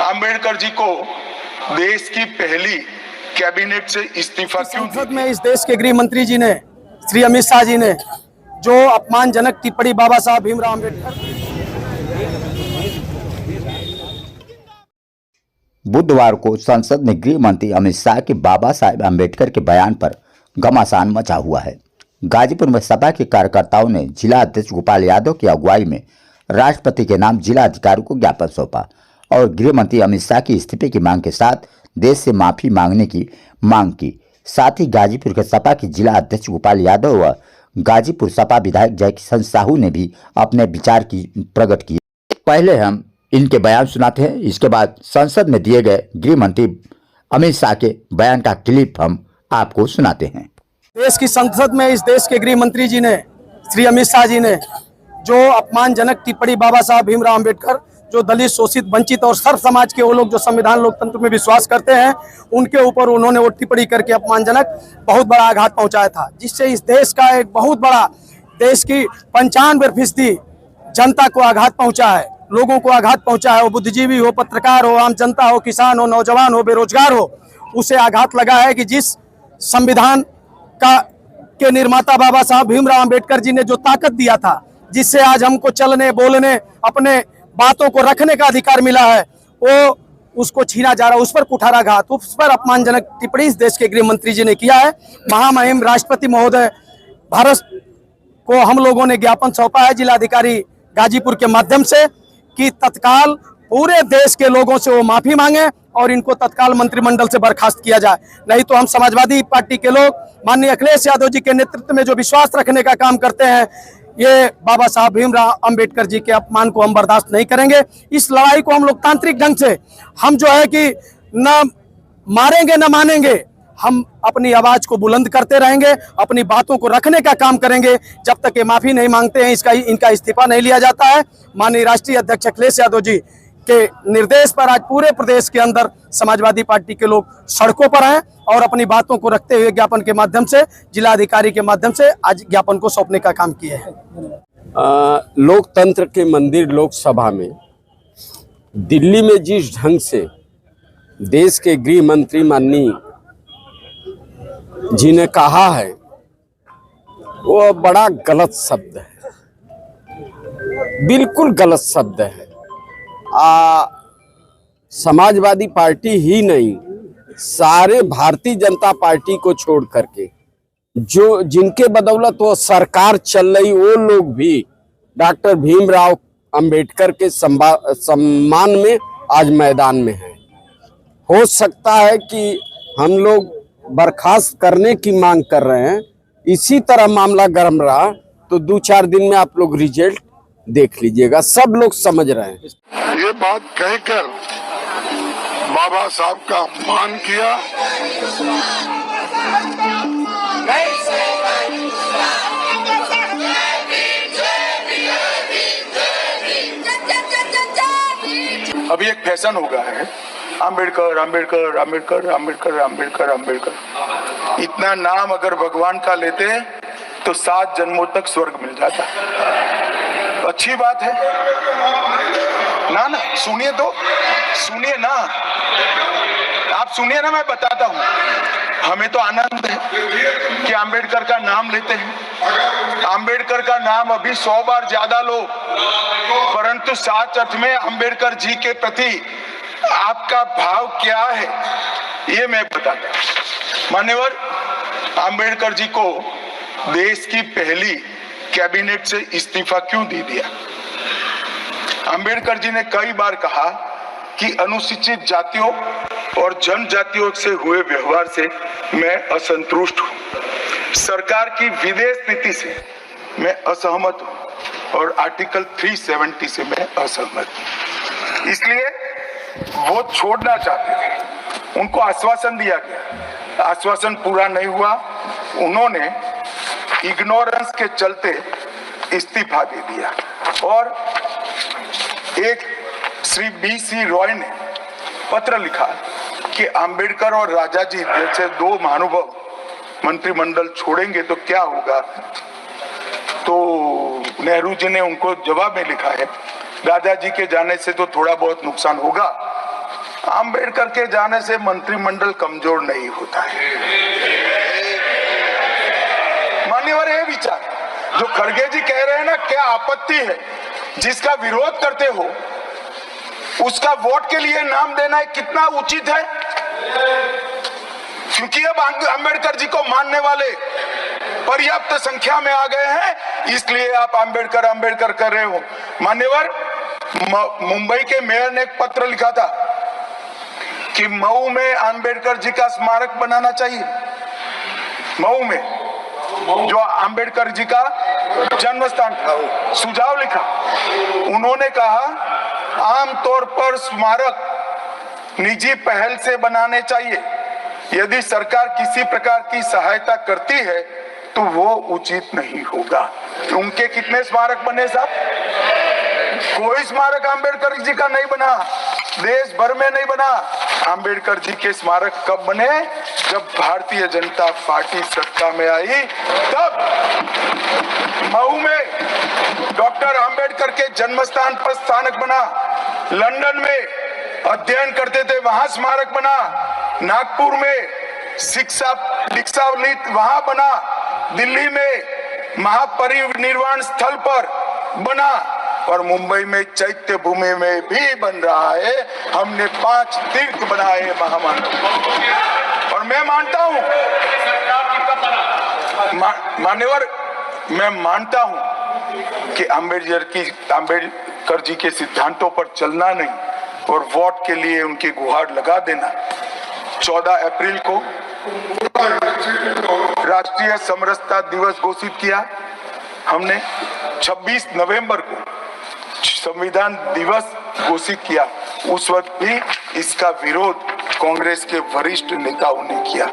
अंबेडकर जी को देश की पहली कैबिनेट से इस्तीफा क्यों दिया? संसद में इस देश के गृह मंत्री जी ने, श्री अमित शाह जी ने जो अपमानजनक टिप्पणी बाबा साहब भीमराव अम्बेडकर। बुधवार को संसद में गृह मंत्री अमित शाह के बाबा साहेब अम्बेडकर के बयान पर घमासान मचा हुआ है। गाजीपुर में सपा के कार्यकर्ताओं ने जिला अध्यक्ष गोपाल यादव की अगुवाई में राष्ट्रपति के नाम जिला अधिकारी को ज्ञापन सौंपा और गृह मंत्री अमित शाह की इस्तीफे की मांग के साथ देश से माफी मांगने की मांग की। साथ ही गाजीपुर के सपा के जिला अध्यक्ष गोपाल यादव व गाजीपुर सपा विधायक जयकिशन साहू ने भी अपने विचार की प्रकट किए। पहले हम इनके बयान सुनाते हैं, इसके बाद संसद में दिए गए गृह मंत्री अमित शाह के बयान का क्लिप हम आपको सुनाते हैं। देश की संसद में इस देश के गृह मंत्री जी ने, श्री अमित शाह जी ने जो अपमानजनक टिप्पणी बाबा साहब भीमराव अम्बेडकर, जो दलित, शोषित, वंचित और सर्व समाज के वो लोग जो संविधान लोकतंत्र में विश्वास करते हैं, उनके ऊपर उन्होंने वो टिप्पणी करके अपमानजनक बहुत बड़ा आघात पहुंचाया था, जिससे इस देश का एक बहुत बड़ा, देश की 95% जनता को आघात पहुंचा है, लोगों को आघात पहुंचा है। वो बुद्धिजीवी हो, पत्रकार हो, आम जनता हो, किसान हो, नौजवान हो, बेरोजगार हो, उसे आघात लगा है कि जिस संविधान के निर्माता बाबा साहब भीमराव अम्बेडकर जी ने जो ताकत दिया था, जिससे आज हमको चलने, बोलने, अपने बातों को रखने का अधिकार मिला है, वो उसको छीना जा रहा है, उस पर कुठाराघात, उस पर अपमानजनक टिप्पणी इस देश के गृह मंत्री जी ने किया है। महामहिम राष्ट्रपति महोदय भारत को हम लोगों ने ज्ञापन सौंपा है जिलाधिकारी गाजीपुर के माध्यम से कि तत्काल पूरे देश के लोगों से वो माफी मांगे और इनको तत्काल मंत्रिमंडल से बर्खास्त किया जाए। नहीं तो हम समाजवादी पार्टी के लोग माननीय अखिलेश यादव जी के नेतृत्व में जो विश्वास रखने का काम करते हैं, ये बाबा साहब भीमराव अम्बेडकर जी के अपमान को हम बर्दाश्त नहीं करेंगे। इस लड़ाई को हम लोकतांत्रिक ढंग से, हम जो है कि न मारेंगे न मानेंगे, हम अपनी आवाज को बुलंद करते रहेंगे, अपनी बातों को रखने का काम करेंगे जब तक ये माफी नहीं मांगते हैं, इनका इस्तीफा नहीं लिया जाता है। माननीय राष्ट्रीय अध्यक्ष अखिलेश यादव जी के निर्देश पर आज पूरे प्रदेश के अंदर समाजवादी पार्टी के लोग सड़कों पर हैं और अपनी बातों को रखते हुए ज्ञापन के माध्यम से, जिलाधिकारी के माध्यम से आज ज्ञापन को सौंपने का काम किया है। लोकतंत्र के मंदिर लोकसभा में दिल्ली में जिस ढंग से देश के गृह मंत्री माननीय जी ने कहा है, वो बड़ा गलत शब्द है, बिल्कुल गलत शब्द है। समाजवादी पार्टी ही नहीं, सारे भारतीय जनता पार्टी को छोड़ करके जो जिनके बदौलत वो सरकार चल रही, वो लोग भी डॉक्टर भीमराव अंबेडकर के सम्मान में आज मैदान में हैं। हो सकता है कि हम लोग बर्खास्त करने की मांग कर रहे हैं, इसी तरह मामला गर्म रहा तो 2-4 दिन में आप लोग रिजल्ट देख लीजिएगा, सब लोग समझ रहे हैं। ये बात कहकर बाबा साहब का अपमान किया। अभी एक फैशन हो गया है, अंबेडकर अंबेडकर अंबेडकर अंबेडकर अंबेडकर अंबेडकर। इतना नाम अगर भगवान का लेते हैं तो 7 जन्मों तक स्वर्ग मिल जाता। अच्छी बात है ना? ना सुनिए तो, सुनिए ना, आप सुनिए ना, मैं बताता हूँ। हमें तो आनंद है कि अंबेडकर का नाम लेते हैं। अंबेडकर का नाम अभी 100 बार ज्यादा लो, परंतु साच अर्थ में अंबेडकर जी के प्रति आपका भाव क्या है, ये मैं बताता हूँ। मान्यवर, अंबेडकर जी को देश की पहली कैबिनेट से इस्तीफा क्यों दे दिया? अंबेडकर जी ने कई बार कहा कि अनुसूचित जातियों और जनजातियों से हुए व्यवहार से मैं असंतुष्ट हूं, सरकार की विदेश नीति से मैं असहमत हूं और आर्टिकल 370 से मैं असहमत हूं, इसलिए वो छोड़ना चाहते थे। उनको आश्वासन दिया गया, आश्वासन पूरा नहीं हुआ, उन्होंने इग्नोरेंस के चलते इस्तीफा दे दिया। और एक श्री BC रॉय ने पत्र लिखा कि अंबेडकर और राजाजी जैसे 2 महानुभाव मंत्रिमंडल छोड़ेंगे तो क्या होगा। तो नेहरू जी ने उनको जवाब में लिखा है, राजाजी के जाने से तो थोड़ा बहुत नुकसान होगा, आम्बेडकर के जाने से मंत्रिमंडल कमजोर नहीं होता है। मान्यवर ये विचार जो खड़गे जी कह रहे हैं ना, क्या आपत्ति है? जिसका विरोध करते हो उसका वोट के लिए नाम देना कितना उचित है? क्योंकि अब अंबेडकर जी को मानने वाले पर्याप्त संख्या में आ गए हैं, इसलिए आप अंबेडकर अंबेडकर कर रहे हो। मान्यवर, मुंबई के मेयर ने एक पत्र लिखा था कि मऊ में अंबेडकर जी का स्मारक बनाना चाहिए। मऊ में जो अंबेडकर जी का जन्म स्थान था, सुझाव लिखा। उन्होंने कहा आमतौर पर स्मारक निजी पहल से बनाने चाहिए। यदि सरकार किसी प्रकार की सहायता करती है तो वो उचित नहीं होगा। उनके कितने स्मारक बने साहब? कोई स्मारक अंबेडकर जी का नहीं बना, देश भर में नहीं बना। अंबेडकर जी के स्मारक कब बने? जब भारतीय जनता पार्टी सत्ता में आई, तब मऊ में डॉक्टर अंबेडकर के जन्म स्थान पर स्मारक बना। लंदन में अध्ययन करते थे, वहां स्मारक बना। नागपुर में शिक्षा वहां बना। दिल्ली में महापरिनिर्वाण स्थल पर बना, और मुंबई में चैत्य भूमि में भी बन रहा है। हमने 5 तीर्थ बनाए महामानव। और मैं मानता हूं मान्यवर, मैं मानता हूं कि अंबेडकर जी के सिद्धांतों पर चलना नहीं और वोट के लिए उनकी गुहार लगा देना। 14 अप्रैल को राष्ट्रीय समरसता दिवस घोषित किया हमने। 26 नवंबर को संविधान दिवस घोषित किया। उस वक्त भी इसका विरोध कांग्रेस के वरिष्ठ नेताओं ने किया।